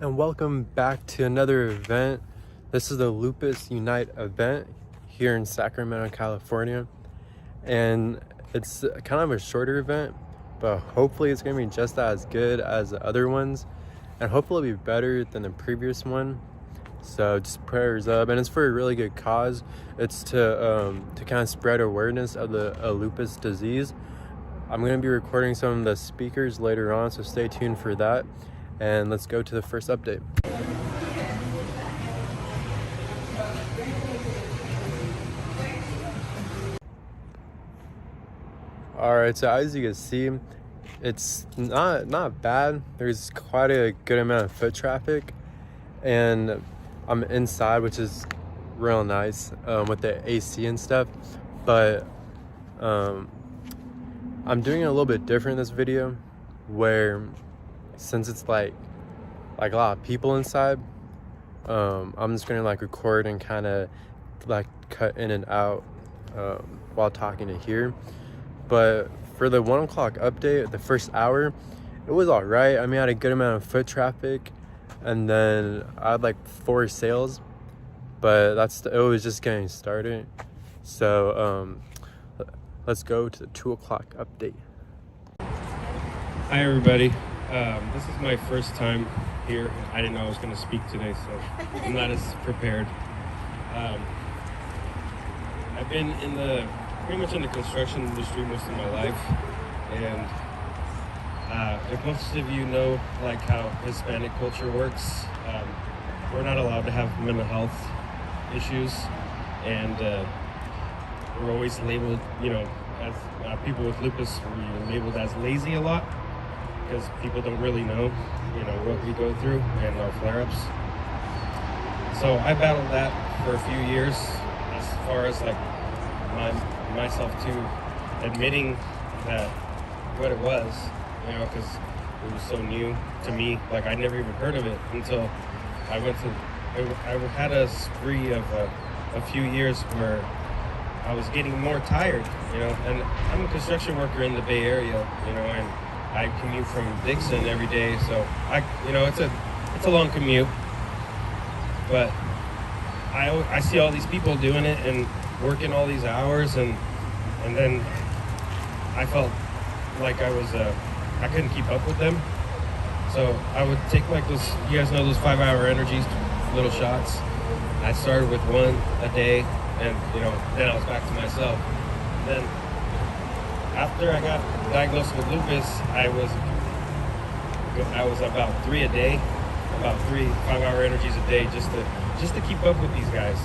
and welcome back to another event. This is the Lupus Unite Event here in Sacramento, California, and it's kind of a shorter event, but hopefully it's going to be just as good as the other ones, and hopefully it'll be better than the previous one. So just prayers up, and it's for a really good cause. It's to kind of spread awareness of the lupus disease. I'm going to be recording some of the speakers later on, so stay tuned for that. And let's go to the first update. Alright, so as you can see, it's not bad. There's quite a good amount of foot traffic, and I'm inside, which is real nice with the AC and stuff. But I'm doing it a little bit different in this video, where since it's like a lot of people inside, I'm just gonna record and kind of cut in and out while talking to here. But for the 1 o'clock update, the first hour, it was all right. I mean, I had a good amount of foot traffic, and then I had 4 sales, but it was just getting started. So let's go to the 2 o'clock update. Hi everybody. This is my first time here. I didn't know I was going to speak today, so I'm not as prepared. I've been pretty much in the construction industry most of my life, and if most of you know how Hispanic culture works, we're not allowed to have mental health issues, and we're always labeled, as people with lupus, we're labeled as lazy a lot, because people don't really know, what we go through and our flare-ups. So I battled that for a few years, as far as myself to admitting that what it was, because it was so new to me. I'd never even heard of it until I had a spree of a few years where I was getting more tired, and I'm a construction worker in the Bay Area, and I commute from Dixon every day, so it's a long commute, but I see all these people doing it and working all these hours, and then I felt like I couldn't keep up with them. So I would take those, you guys know those 5-hour energies, little shots. I started with 1 a day, and then I was back to myself. Then after I got diagnosed with lupus, I was about 3 a day, about 3 5-hour energies a day, just to keep up with these guys.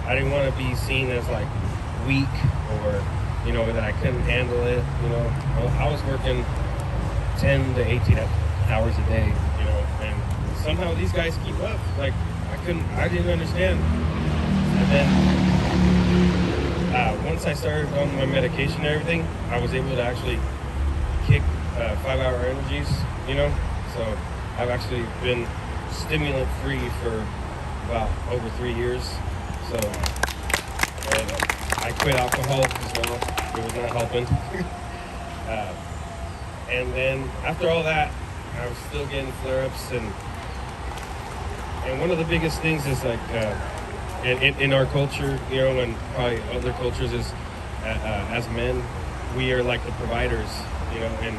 I didn't want to be seen as weak, or that I couldn't handle it. I was working 10 to 18 hours a day, and somehow these guys keep up. I didn't understand. And then once I started on my medication and everything, I was able to actually kick 5-hour energies, So I've actually been stimulant free for about over 3 years. So, and I quit alcohol as well. It was not helping. And then after all that, I was still getting flare-ups, and one of the biggest things is in our culture, and probably other cultures, is as men, we are the providers, and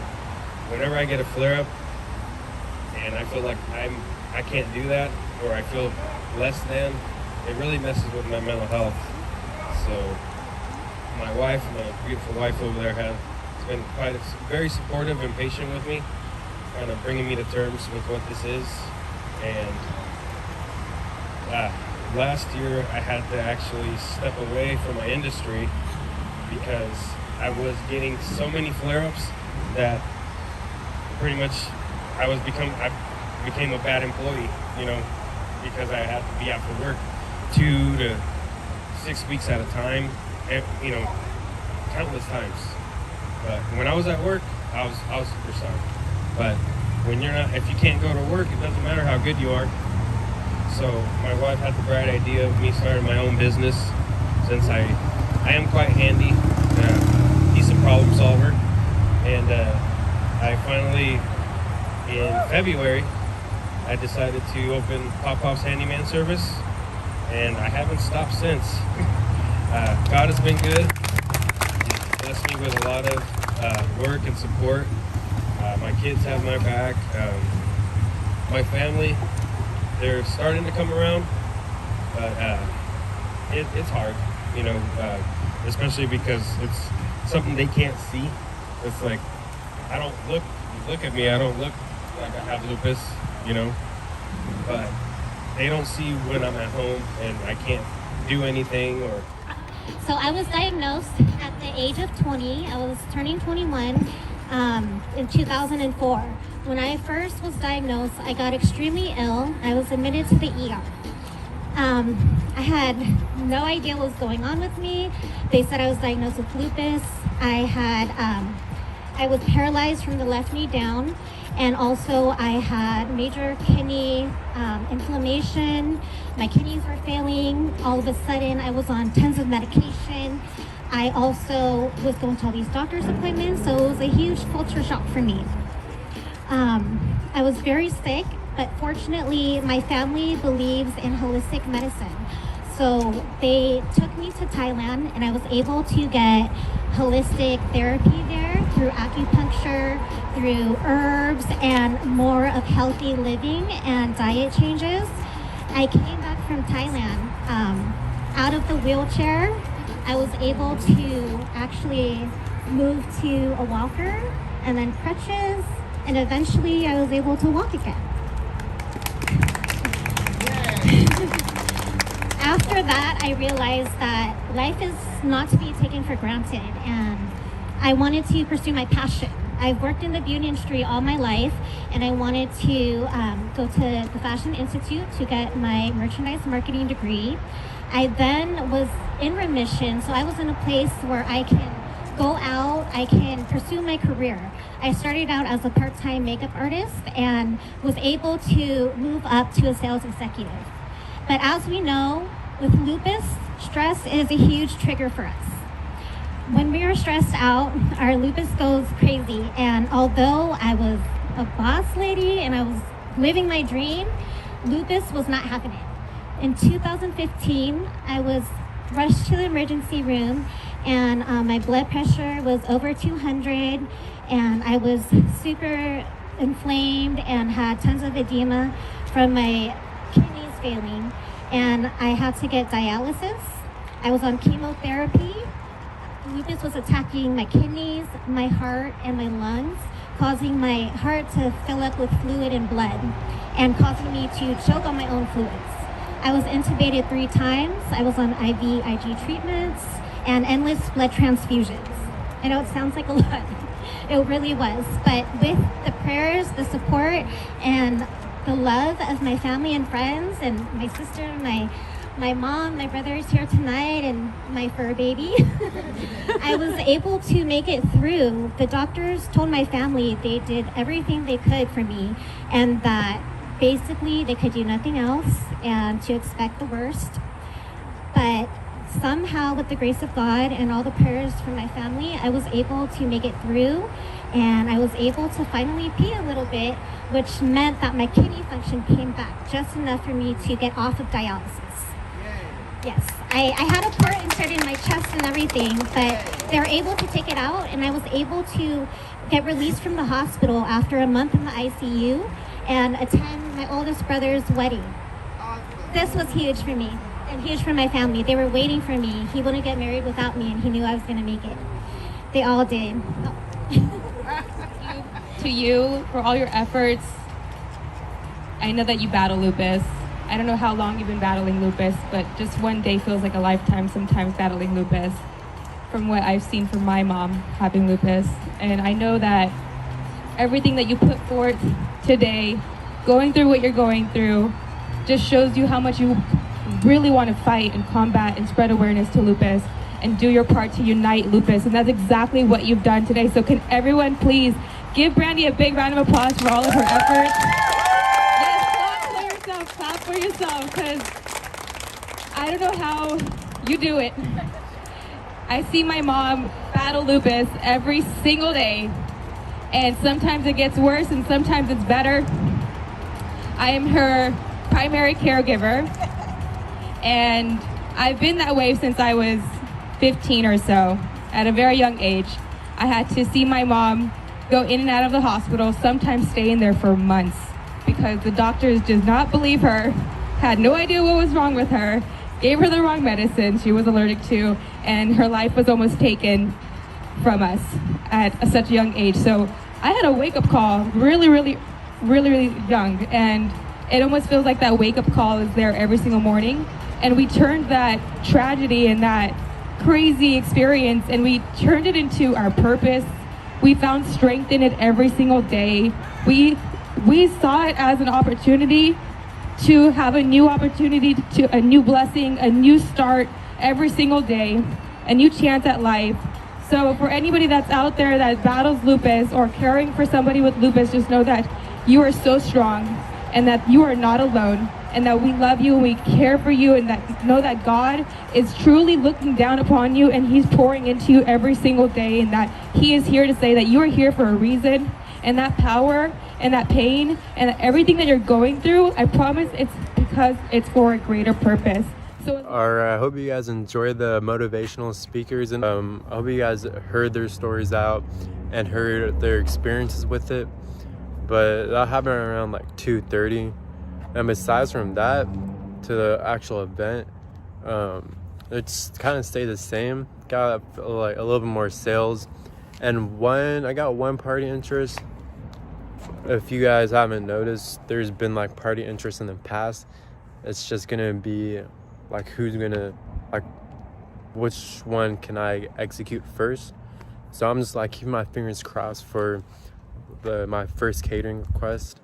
whenever I get a flare-up and I feel like I can't do that, or I feel less than, it really messes with my mental health. So my wife, my beautiful wife over there, has been very supportive and patient with me, kind of bringing me to terms with what this is. And last year I had to actually step away from my industry because I was getting so many flare-ups that pretty much I became a bad employee, because I had to be out for work 2 to 6 weeks at a time, and, countless times. But when I was at work, I was superstar. But when you're not, if you can't go to work, it doesn't matter how good you are. So my wife had the bright idea of me starting my own business, since I am quite handy, decent problem solver, and I finally, in February, I decided to open Pop-Pop's handyman service, and I haven't stopped since. God has been good. He's blessed me with a lot of work and support. My kids have my back. My family, they're starting to come around, but it's hard, you know, especially because it's something they can't see. It's like, you look at me, I don't look like I have lupus, you know, but they don't see when I'm at home and I can't do anything. Or So I was diagnosed at the age of 20. I was turning 21 in 2004. When I first was diagnosed, I got extremely ill. I was admitted to the ER. I had no idea what was going on with me. They said I was diagnosed with lupus. I was paralyzed from the left knee down, and also I had major kidney inflammation. My kidneys were failing. All of a sudden, I was on tons of medication. I also was going to all these doctor's appointments, so it was a huge culture shock for me. I was very sick, but fortunately, my family believes in holistic medicine. So they took me to Thailand, and I was able to get holistic therapy there through acupuncture, through herbs, and more of healthy living and diet changes. I came back from Thailand out of the wheelchair. I was able to actually move to a walker and then crutches, and eventually I was able to walk again. After that, I realized that life is not to be taken for granted, and I wanted to pursue my passion. I've worked in the beauty industry all my life, and I wanted to go to the Fashion Institute to get my merchandise marketing degree. I then was in remission, so I was in a place where I can go out, I can pursue my career. I started out as a part-time makeup artist and was able to move up to a sales executive. But as we know, with lupus, stress is a huge trigger for us. When we are stressed out, our lupus goes crazy. And although I was a boss lady and I was living my dream, lupus was not happening. In 2015, I was rushed to the emergency room, and my blood pressure was over 200, and I was super inflamed and had tons of edema from my kidneys failing, and I had to get dialysis. I was on chemotherapy. Lupus was attacking my kidneys, my heart, and my lungs, causing my heart to fill up with fluid and blood, and causing me to choke on my own fluids. I was intubated 3 times. I was on IVIG treatments and endless blood transfusions. I know it sounds like a lot. It really was. But with the prayers, the support, and the love of my family and friends, and my sister, my mom, my brother is here tonight, and my fur baby, I was able to make it through. The doctors told my family they did everything they could for me, and that basically they could do nothing else and to expect the worst. But somehow, with the grace of God and all the prayers from my family, I was able to make it through, and I was able to finally pee a little bit, which meant that my kidney function came back just enough for me to get off of dialysis. Yes, I had a port inserted in my chest and everything, but they were able to take it out, and I was able to get released from the hospital after a month in the ICU and attend my oldest brother's wedding. This was huge for me and huge for my family. They were waiting for me. He wouldn't get married without me, and he knew I was going to make it. They all did. Oh. To you for all your efforts. I know that you battle lupus. I don't know how long you've been battling lupus, but just one day feels like a lifetime sometimes battling lupus, from what I've seen from my mom having lupus. And I know that everything that you put forth today, going through what you're going through, just shows you how much you really want to fight and combat and spread awareness to lupus and do your part to unite lupus. And that's exactly what you've done today. So can everyone please give Brandy a big round of applause for all of her efforts. Yes, clap for yourself, because I don't know how you do it. I see my mom battle lupus every single day, and sometimes it gets worse and sometimes it's better. I am her primary caregiver, and I've been that way since I was 15 or so. At a very young age, I had to see my mom go in and out of the hospital, sometimes stay in there for months, because the doctors did not believe her, had no idea what was wrong with her, gave her the wrong medicine she was allergic to, and her life was almost taken from us at such a young age. So I had a wake-up call really young, and it almost feels like that wake-up call is there every single morning. And we turned that tragedy and that crazy experience, and we turned it into our purpose. We found strength in it every single day. We saw it as an opportunity to have a new opportunity, to a new blessing, a new start every single day, a new chance at life. So for anybody that's out there that battles lupus or caring for somebody with lupus, just know that you are so strong and that you are not alone, and that we love you and we care for you, and that know that God is truly looking down upon you and he's pouring into you every single day, and that he is here to say that you are here for a reason, and that power and that pain and everything that you're going through, I promise it's because it's for a greater purpose. So I hope you guys enjoyed the motivational speakers, and I hope you guys heard their stories out and heard their experiences with it. But that happened around like 2:30, and besides from that to the actual event, it's kind of stayed the same. Got like a little bit more sales, and I got one party interest. If you guys haven't noticed, there's been like party interest in the past. It's just gonna be like which one can I execute first. So I'm just like keeping my fingers crossed for my first catering request.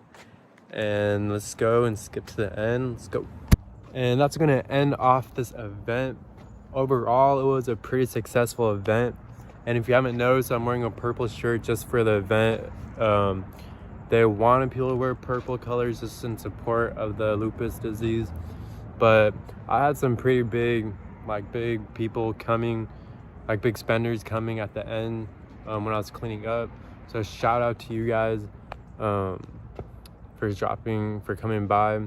And let's go and skip to the end. Let's go. And that's gonna end off this event. Overall, it was a pretty successful event. And if you haven't noticed, I'm wearing a purple shirt just for the event. They wanted people to wear purple colors just in support of the lupus disease. But I had some pretty big people coming, like big spenders coming at the end when I was cleaning up. So shout out to you guys for coming by.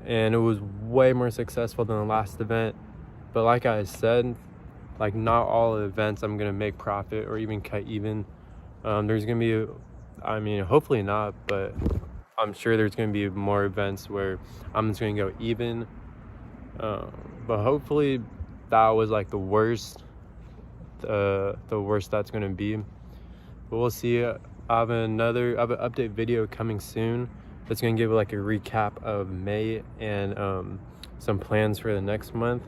And it was way more successful than the last event. But like I said, like not all events I'm gonna make profit or even cut even. There's gonna be, hopefully not, but I'm sure there's gonna be more events where I'm just gonna go even. But hopefully that was like the worst that's gonna be. But we'll see. I have an update video coming soon that's gonna give like a recap of May and some plans for the next month.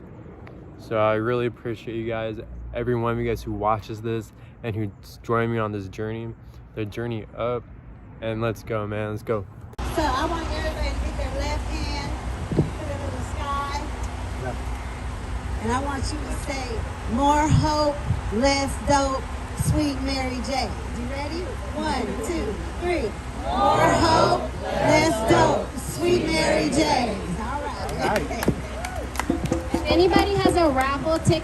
So I really appreciate you guys, every one of you guys who watches this and who's joining me on this journey, the journey up. And let's go, man. Let's go. So I want everybody to get their left hand, put it in the sky. Yep. And I want you to say, more hope, less dope, sweet Mary J. You ready? 1, 2, 3. More hope, less dope, sweet Mary J. All right. If anybody has a raffle ticket,